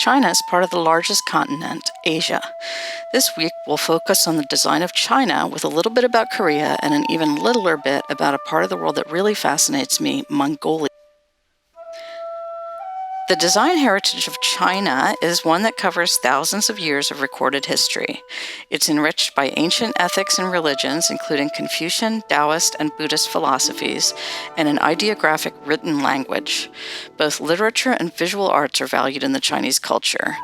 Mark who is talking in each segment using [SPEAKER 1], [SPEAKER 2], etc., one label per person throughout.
[SPEAKER 1] China is part of the largest continent, Asia. This week we'll focus on the design of China with a little bit about Korea and an even littler bit about a part of the world that really fascinates me, Mongolia. The design heritage of China is one that covers thousands of years of recorded history. It's enriched by ancient ethics and religions, including Confucian, Taoist, and Buddhist philosophies, and an ideographic written language. Both literature and visual arts are valued in the Chinese culture.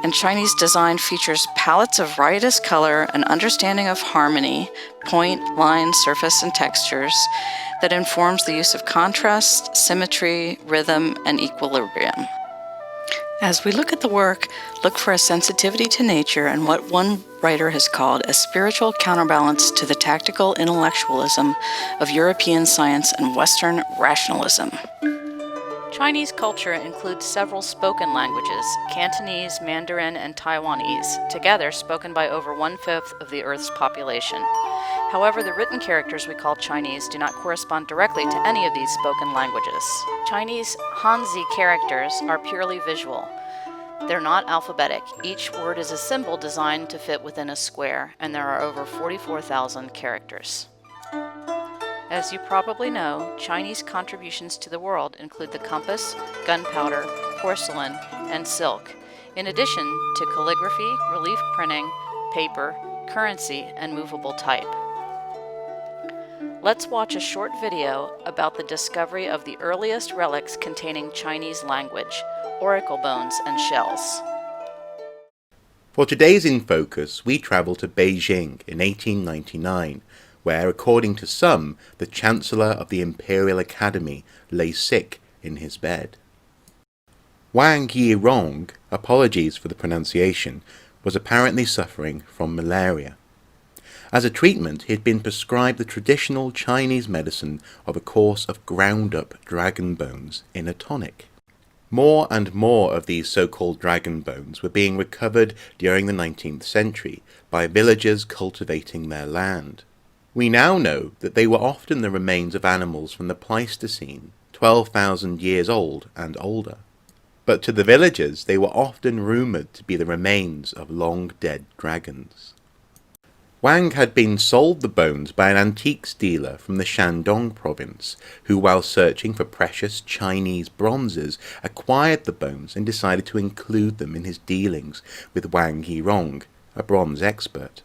[SPEAKER 1] And Chinese design features palettes of riotous color, an understanding of harmony, point, line, surface, and textures, that informs the use of contrast, symmetry, rhythm, and equilibrium. As we look at the work, look for a sensitivity to nature and what one writer has called a spiritual counterbalance to the tactical intellectualism of European science and Western rationalism. Chinese culture includes several spoken languages, Cantonese, Mandarin, and Taiwanese, together spoken by over 1/5 of the Earth's population. However, the written characters we call Chinese do not correspond directly to any of these spoken languages. Chinese Hanzi characters are purely visual. They're not alphabetic. Each word is a symbol designed to fit within a square, and there are over 44,000 characters. As you probably know, Chinese contributions to the world include the compass, gunpowder, porcelain, and silk, in addition to calligraphy, relief printing, paper, currency, and movable type. Let's watch a short video about the discovery of the earliest relics containing Chinese language, oracle bones and shells.
[SPEAKER 2] For today's In Focus, we travel to Beijing in 1899, where, according to some, the Chancellor of the Imperial Academy lay sick in his bed. Wang Yirong, apologies for the pronunciation, was apparently suffering from malaria. As a treatment, he had been prescribed the traditional Chinese medicine of a course of ground-up dragon bones in a tonic. More and more of these so-called dragon bones were being recovered during the 19th century by villagers cultivating their land. We now know that they were often the remains of animals from the Pleistocene, 12,000 years old and older. But to the villagers, they were often rumoured to be the remains of long-dead dragons. Wang had been sold the bones by an antiques dealer from the Shandong province, who, while searching for precious Chinese bronzes, acquired the bones and decided to include them in his dealings with Wang Yirong, a bronze expert.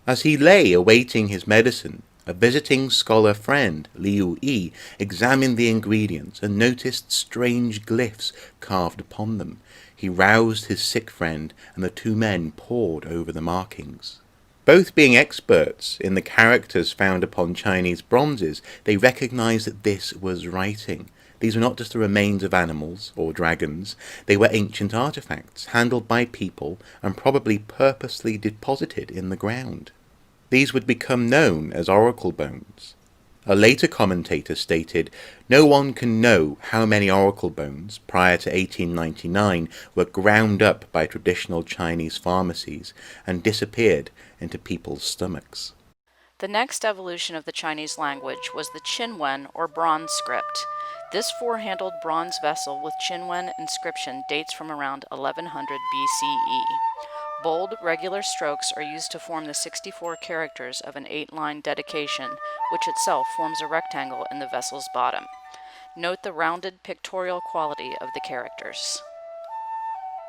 [SPEAKER 2] As he lay awaiting his medicine, a visiting scholar friend, Liu Yi, examined the ingredients and noticed strange glyphs carved upon them. He roused his sick friend, and the two men pored over the markings. Both being experts in the characters found upon Chinese bronzes, they recognized that this was writing. These were not just the remains of animals or dragons, they were ancient artifacts handled by people and probably purposely deposited in the ground. These would become known as oracle bones. A later commentator stated, "No one can know how many oracle bones prior to 1899 were ground up by traditional Chinese pharmacies and disappeared into people's stomachs."
[SPEAKER 1] The next evolution of the Chinese language was the Qinwen or bronze script. This four-handled bronze vessel with Qinwen inscription dates from around 1100 BCE. Bold, regular strokes are used to form the 64 characters of an 8-line dedication, which itself forms a rectangle in the vessel's bottom. Note the rounded pictorial quality of the characters.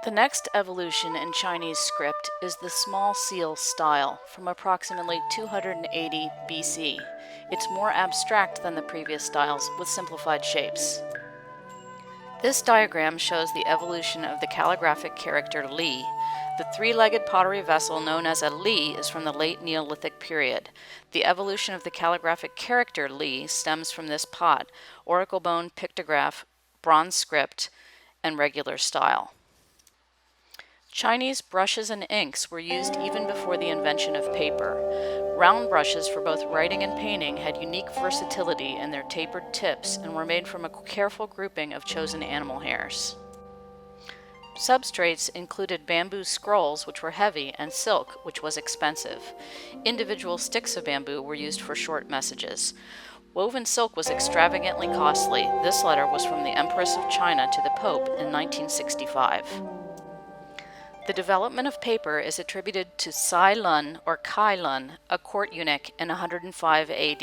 [SPEAKER 1] The next evolution in Chinese script is the small seal style from approximately 280 BC. It's more abstract than the previous styles with simplified shapes. This diagram shows the evolution of the calligraphic character Li. The three-legged pottery vessel known as a Li is from the late Neolithic period. The evolution of the calligraphic character Li stems from this pot, oracle bone pictograph, bronze script, and regular style. Chinese brushes and inks were used even before the invention of paper. Round brushes for both writing and painting had unique versatility in their tapered tips and were made from a careful grouping of chosen animal hairs. Substrates included bamboo scrolls, which were heavy, and silk, which was expensive. Individual sticks of bamboo were used for short messages. Woven silk was extravagantly costly. This letter was from the Empress of China to the Pope in 1965. The development of paper is attributed to Cai Lun or Kai Lun, a court eunuch in 105 AD.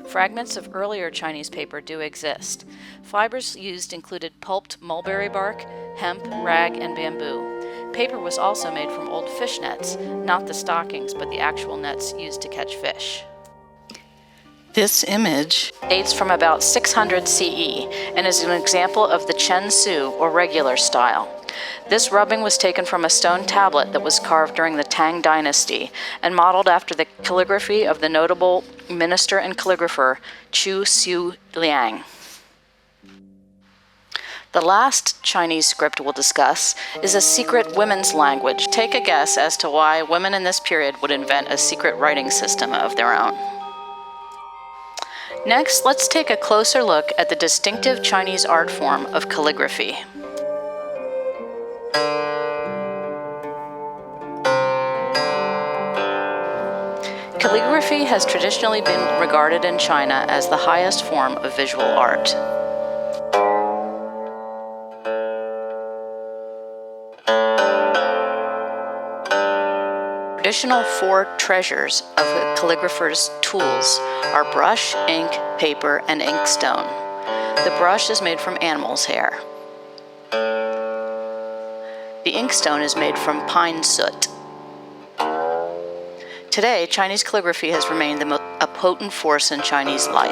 [SPEAKER 1] Fragments of earlier Chinese paper do exist. Fibers used included pulped mulberry bark, hemp, rag, and bamboo. Paper was also made from old fish nets, not the stockings, but the actual nets used to catch fish. This image dates from about 600 CE and is an example of the Chen Su or regular style. This rubbing was taken from a stone tablet that was carved during the Tang Dynasty and modeled after the calligraphy of the notable minister and calligrapher Chu Xiu Liang. The last Chinese script we'll discuss is a secret women's language. Take a guess as to why women in this period would invent a secret writing system of their own. Next, let's take a closer look at the distinctive Chinese art form of calligraphy. Calligraphy has traditionally been regarded in China as the highest form of visual art. Traditional four treasures of a calligrapher's tools are brush, ink, paper, and inkstone. The brush is made from animal's hair. The inkstone is made from pine soot. Today, Chinese calligraphy has remained a potent force in Chinese life.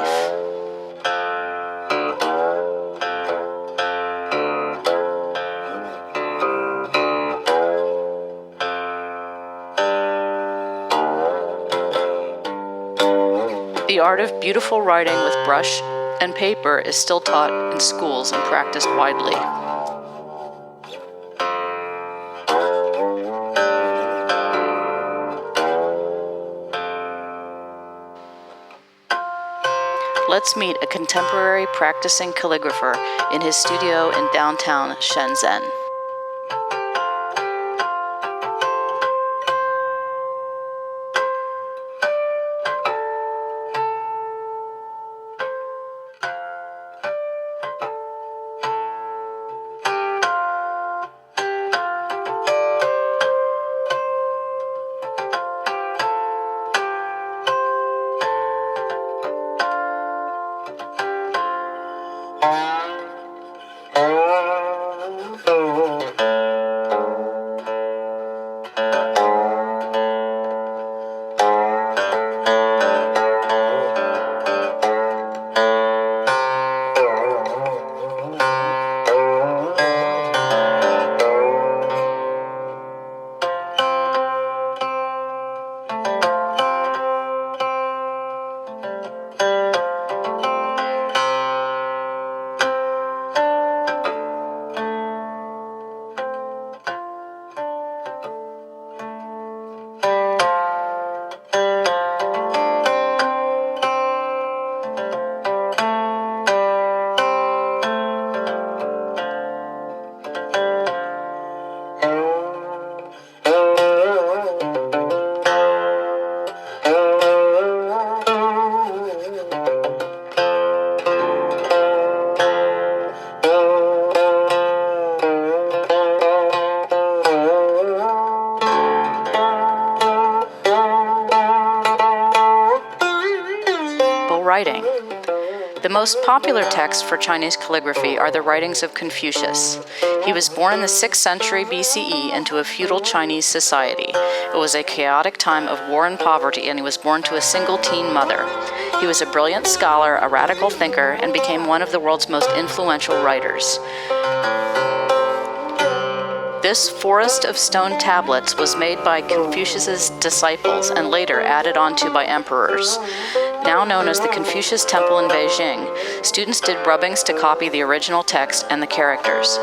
[SPEAKER 1] The art of beautiful writing with brush and paper is still taught in schools and practiced widely. Let's meet a contemporary practicing calligrapher in his studio in downtown Shenzhen. Writing. The most popular texts for Chinese calligraphy are the writings of Confucius. He was born in the 6th century BCE into a feudal Chinese society. It was a chaotic time of war and poverty, and he was born to a single teen mother. He was a brilliant scholar, a radical thinker, and became one of the world's most influential writers. This forest of stone tablets was made by Confucius's disciples and later added onto by emperors. Now known as the Confucius Temple in Beijing, students did rubbings to copy the original text and the characters.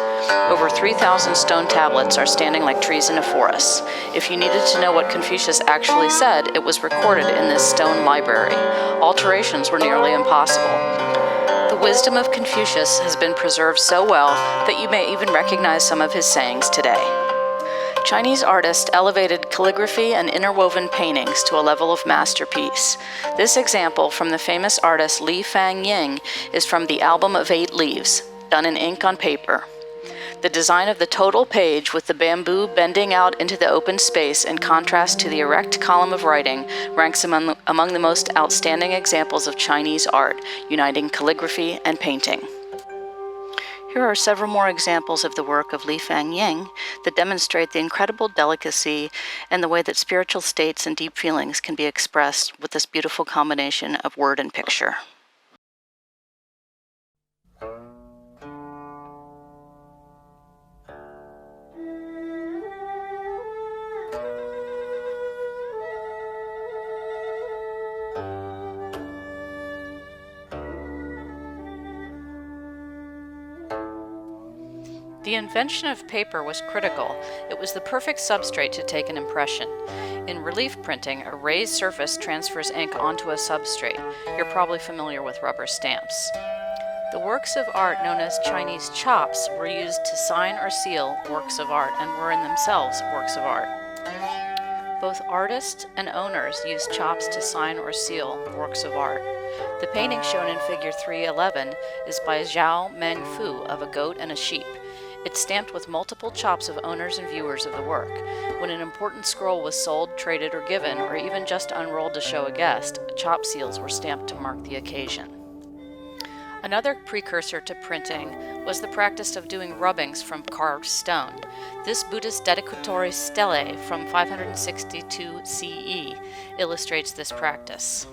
[SPEAKER 1] Over 3,000 stone tablets are standing like trees in a forest. If you needed to know what Confucius actually said, it was recorded in this stone library. Alterations were nearly impossible. The wisdom of Confucius has been preserved so well that you may even recognize some of his sayings today. Chinese artists elevated calligraphy and interwoven paintings to a level of masterpiece. This example from the famous artist Li Fangying is from the Album of 8 Leaves, done in ink on paper. The design of the total page with the bamboo bending out into the open space in contrast to the erect column of writing ranks among the most outstanding examples of Chinese art, uniting calligraphy and painting. Here are several more examples of the work of Li Fangying that demonstrate the incredible delicacy and the way that spiritual states and deep feelings can be expressed with this beautiful combination of word and picture. The invention of paper was critical. It was the perfect substrate to take an impression. In relief printing, a raised surface transfers ink onto a substrate. You're probably familiar with rubber stamps. The works of art known as Chinese chops were used to sign or seal works of art and were in themselves works of art. Both artists and owners used chops to sign or seal works of art. The painting shown in Figure 311 is by Zhao Mengfu of a goat and a sheep. It's stamped with multiple chops of owners and viewers of the work. When an important scroll was sold, traded, or given, or even just unrolled to show a guest, chop seals were stamped to mark the occasion. Another precursor to printing was the practice of doing rubbings from carved stone. This Buddhist dedicatory stele from 562 CE illustrates this practice.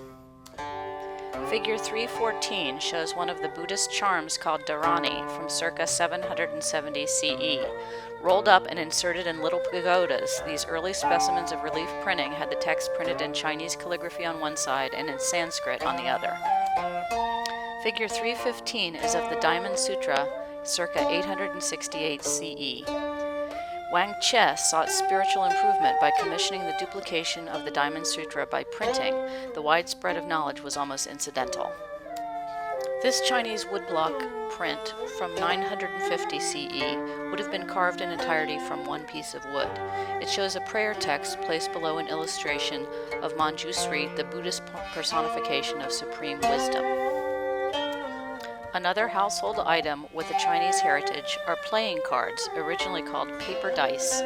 [SPEAKER 1] Figure 314 shows one of the Buddhist charms called dharani from circa 770 CE. Rolled up and inserted in little pagodas, these early specimens of relief printing had the text printed in Chinese calligraphy on one side and in Sanskrit on the other. Figure 315 is of the Diamond Sutra, circa 868 CE. Wang Che sought spiritual improvement by commissioning the duplication of the Diamond Sutra by printing. The widespread of knowledge was almost incidental. This Chinese woodblock print from 950 CE would have been carved in entirety from one piece of wood. It shows a prayer text placed below an illustration of Manjusri, the Buddhist personification of supreme wisdom. Another household item with a Chinese heritage are playing cards, originally called paper dice.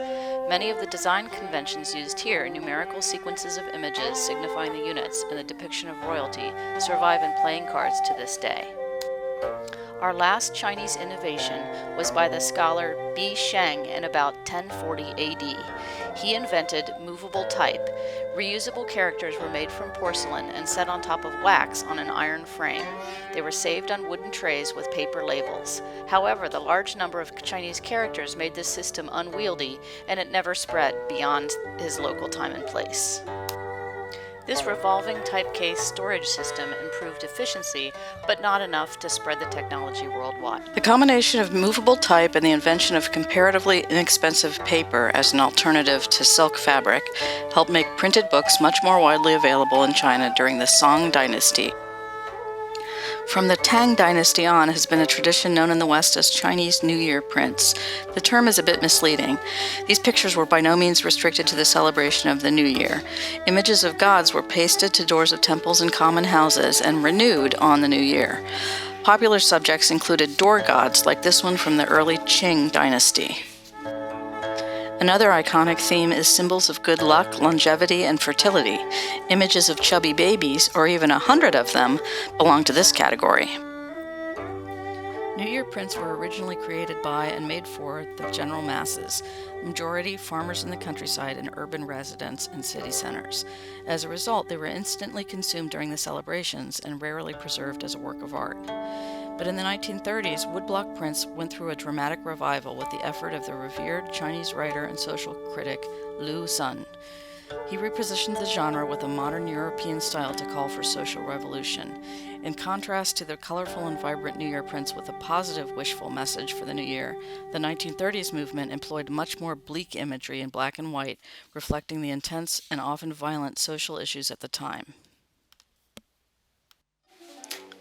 [SPEAKER 1] Many of the design conventions used here, numerical sequences of images signifying the units and the depiction of royalty, survive in playing cards to this day. Our last Chinese innovation was by the scholar Bi Sheng in about 1040 AD. He invented movable type. Reusable characters were made from porcelain and set on top of wax on an iron frame. They were saved on wooden trays with paper labels. However, the large number of Chinese characters made this system unwieldy, and it never spread beyond his local time and place. This revolving type case storage system improved efficiency, but not enough to spread the technology worldwide. The combination of movable type and the invention of comparatively inexpensive paper as an alternative to silk fabric helped make printed books much more widely available in China during the Song dynasty. From the Tang dynasty on has been a tradition known in the West as Chinese New Year prints. The term is a bit misleading. These pictures were by no means restricted to the celebration of the New Year. Images of gods were pasted to doors of temples and common houses and renewed on the New Year. Popular subjects included door gods like this one from the early Qing dynasty. Another iconic theme is symbols of good luck, longevity, and fertility. Images of chubby babies, or even 100 of them, belong to this category. New Year prints were originally created by and made for the general masses, majority farmers in the countryside and urban residents in city centers. As a result, they were instantly consumed during the celebrations and rarely preserved as a work of art. But in the 1930s, woodblock prints went through a dramatic revival with the effort of the revered Chinese writer and social critic Liu Sun. He repositioned the genre with a modern European style to call for social revolution. In contrast to the colorful and vibrant New Year prints with a positive, wishful message for the new year, the 1930s movement employed much more bleak imagery in black and white, reflecting the intense and often violent social issues at the time.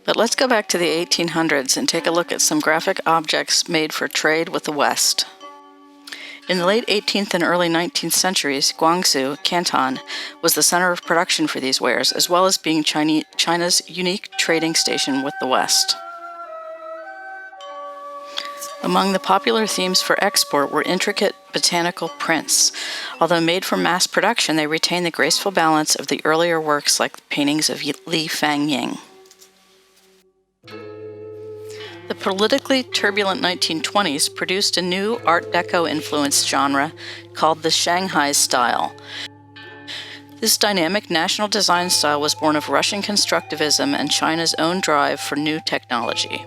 [SPEAKER 1] But let's go back to the 1800s and take a look at some graphic objects made for trade with the West. In the late 18th and early 19th centuries, Guangzhou, Canton, was the center of production for these wares, as well as being China's unique trading station with the West. Among the popular themes for export were intricate botanical prints. Although made for mass production, they retain the graceful balance of the earlier works like the paintings of Li Fangying. The politically turbulent 1920s produced a new Art Deco-influenced genre called the Shanghai Style. This dynamic national design style was born of Russian constructivism and China's own drive for new technology.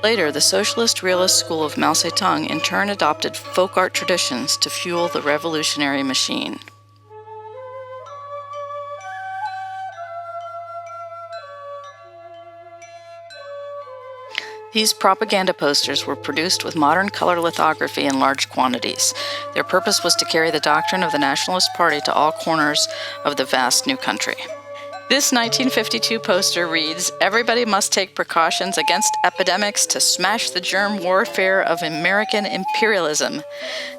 [SPEAKER 1] Later, the socialist realist school of Mao Zedong in turn adopted folk art traditions to fuel the revolutionary machine. These propaganda posters were produced with modern color lithography in large quantities. Their purpose was to carry the doctrine of the Nationalist Party to all corners of the vast new country. This 1952 poster reads, "Everybody must take precautions against epidemics to smash the germ warfare of American imperialism."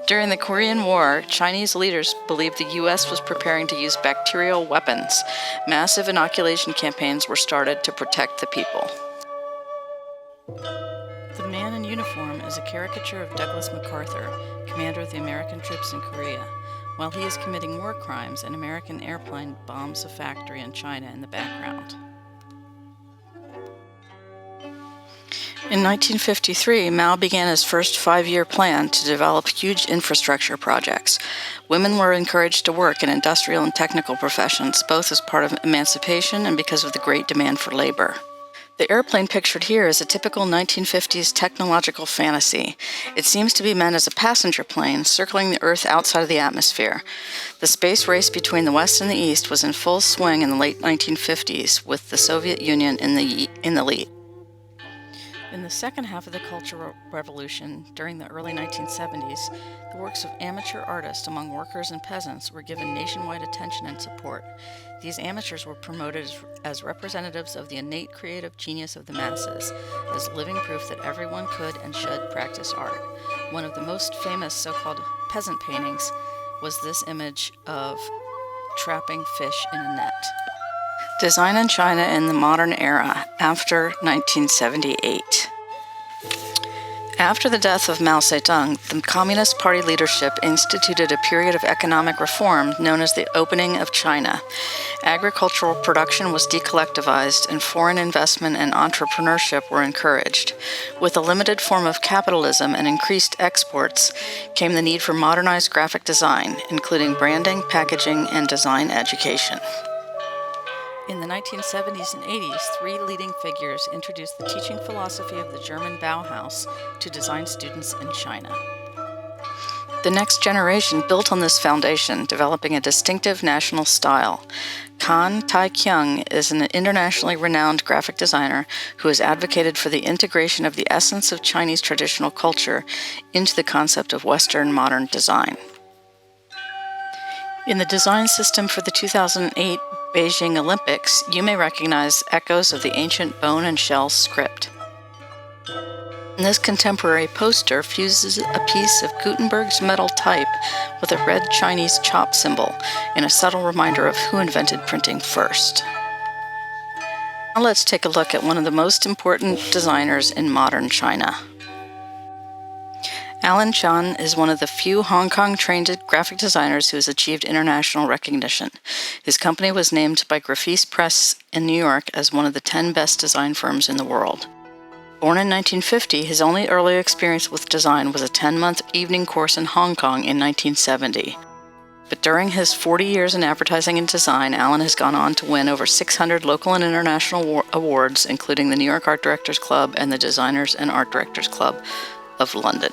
[SPEAKER 1] During the Korean War, Chinese leaders believed the U.S. was preparing to use bacterial weapons. Massive inoculation campaigns were started to protect the people. The man in uniform is a caricature of Douglas MacArthur, commander of the American troops in Korea. While he is committing war crimes, an American airplane bombs a factory in China in the background. In 1953, Mao began his first 5-year plan to develop huge infrastructure projects. Women were encouraged to work in industrial and technical professions, both as part of emancipation and because of the great demand for labor. The airplane pictured here is a typical 1950s technological fantasy. It seems to be meant as a passenger plane circling the Earth outside of the atmosphere. The space race between the West and the East was in full swing in the late 1950s, with the Soviet Union in the lead. In the second half of the Cultural Revolution, during the early 1970s, the works of amateur artists among workers and peasants were given nationwide attention and support. These amateurs were promoted as representatives of the innate creative genius of the masses, as living proof that everyone could and should practice art. One of the most famous so-called peasant paintings was this image of trapping fish in a net. Design in China in the modern era, after 1978. After the death of Mao Zedong, the Communist Party leadership instituted a period of economic reform known as the Opening of China. Agricultural production was decollectivized, and foreign investment and entrepreneurship were encouraged. With a limited form of capitalism and increased exports, came the need for modernized graphic design, including branding, packaging, and design education. In the 1970s and 80s, 3 leading figures introduced the teaching philosophy of the German Bauhaus to design students in China. The next generation built on this foundation, developing a distinctive national style. Kan Tai-kyung is an internationally renowned graphic designer who has advocated for the integration of the essence of Chinese traditional culture into the concept of Western modern design. In the design system for the 2008 Beijing Olympics, you may recognize echoes of the ancient bone and shell script. This contemporary poster fuses a piece of Gutenberg's metal type with a red Chinese chop symbol in a subtle reminder of who invented printing first. Now let's take a look at one of the most important designers in modern China. Alan Chan is one of the few Hong Kong-trained graphic designers who has achieved international recognition. His company was named by Graphiste Press in New York as one of the 10 best design firms in the world. Born in 1950, his only early experience with design was a 10-month evening course in Hong Kong in 1970. But during his 40 years in advertising and design, Alan has gone on to win over 600 local and international awards, including the New York Art Directors Club and the Designers and Art Directors Club of London.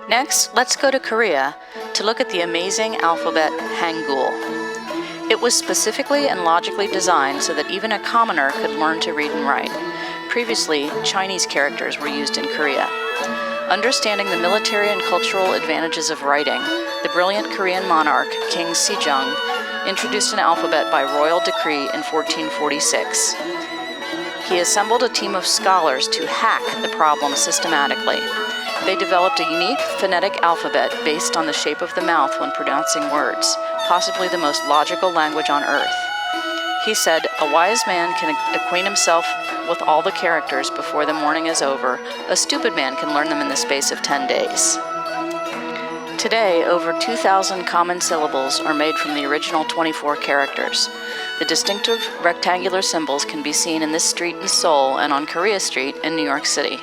[SPEAKER 1] Next, let's go to Korea to look at the amazing alphabet Hangul. It was specifically and logically designed so that even a commoner could learn to read and write. Previously, Chinese characters were used in Korea. Understanding the military and cultural advantages of writing, the brilliant Korean monarch, King Sejong, introduced an alphabet by royal decree in 1446. He assembled a team of scholars to hack the problem systematically. They developed a unique phonetic alphabet based on the shape of the mouth when pronouncing words, possibly the most logical language on earth. He said, "A wise man can acquaint himself with all the characters before the morning is over. A stupid man can learn them in the space of 10 days. Today, over 2,000 common syllables are made from the original 24 characters. The distinctive rectangular symbols can be seen in this street in Seoul and on Korea Street in New York City."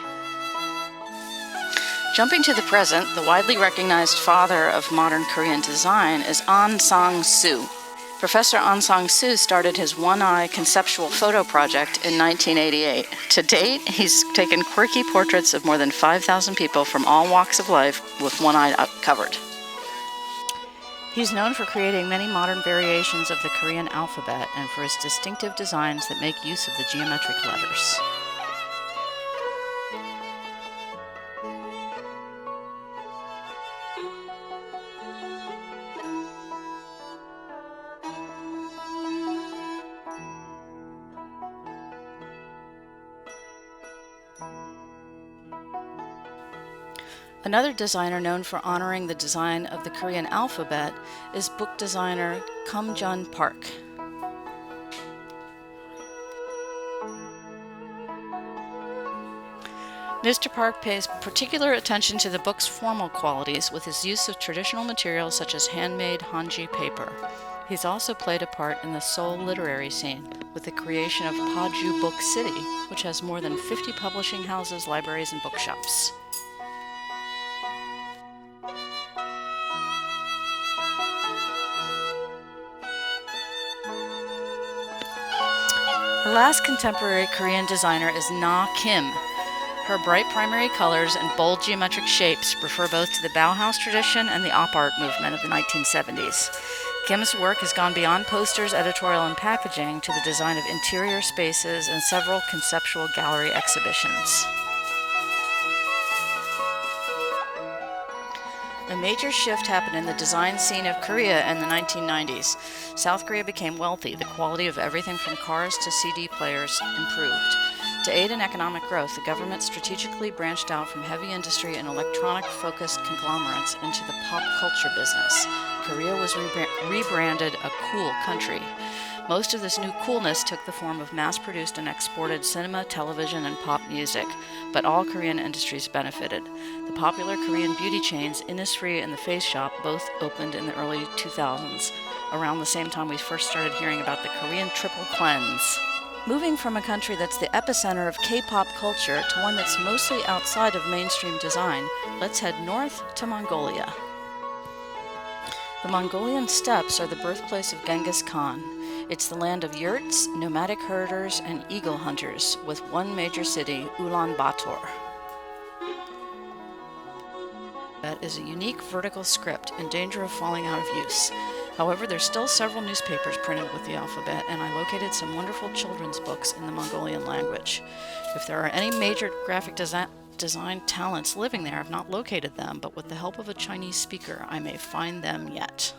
[SPEAKER 1] Jumping to the present, the widely recognized father of modern Korean design is An Sang-soo. Professor An Sang-soo started his one-eye conceptual photo project in 1988. To date, he's taken quirky portraits of more than 5,000 people from all walks of life with one eye covered. He's known for creating many modern variations of the Korean alphabet and for his distinctive designs that make use of the geometric letters. Another designer known for honoring the design of the Korean alphabet is book designer Kim Jun Park. Mr. Park pays particular attention to the book's formal qualities with his use of traditional materials such as handmade hanji paper. He's also played a part in the Seoul literary scene with the creation of Paju Book City, which has more than 50 publishing houses, libraries, and bookshops. Her last contemporary Korean designer is Na Kim. Her bright primary colors and bold geometric shapes refer both to the Bauhaus tradition and the op art movement of the 1970s. Kim's work has gone beyond posters, editorial, and packaging to the design of interior spaces and several conceptual gallery exhibitions. A major shift happened in the design scene of Korea in the 1990s. South Korea became wealthy. The quality of everything from cars to CD players improved. To aid in economic growth, the government strategically branched out from heavy industry and electronic-focused conglomerates into the pop culture business. Korea was rebranded a cool country. Most of this new coolness took the form of mass-produced and exported cinema, television, and pop music, but all Korean industries benefited. The popular Korean beauty chains Innisfree and The Face Shop both opened in the early 2000s, around the same time we first started hearing about the Korean triple cleanse. Moving from a country that's the epicenter of K-pop culture to one that's mostly outside of mainstream design, let's head north to Mongolia. The Mongolian steppes are the birthplace of Genghis Khan. It's the land of yurts, nomadic herders, and eagle hunters, with one major city, Ulaanbaatar. That is a unique vertical script in danger of falling out of use. However, there's still several newspapers printed with the alphabet, and I located some wonderful children's books in the Mongolian language. If there are any major graphic design talents living there, I've not located them, but with the help of a Chinese speaker, I may find them yet.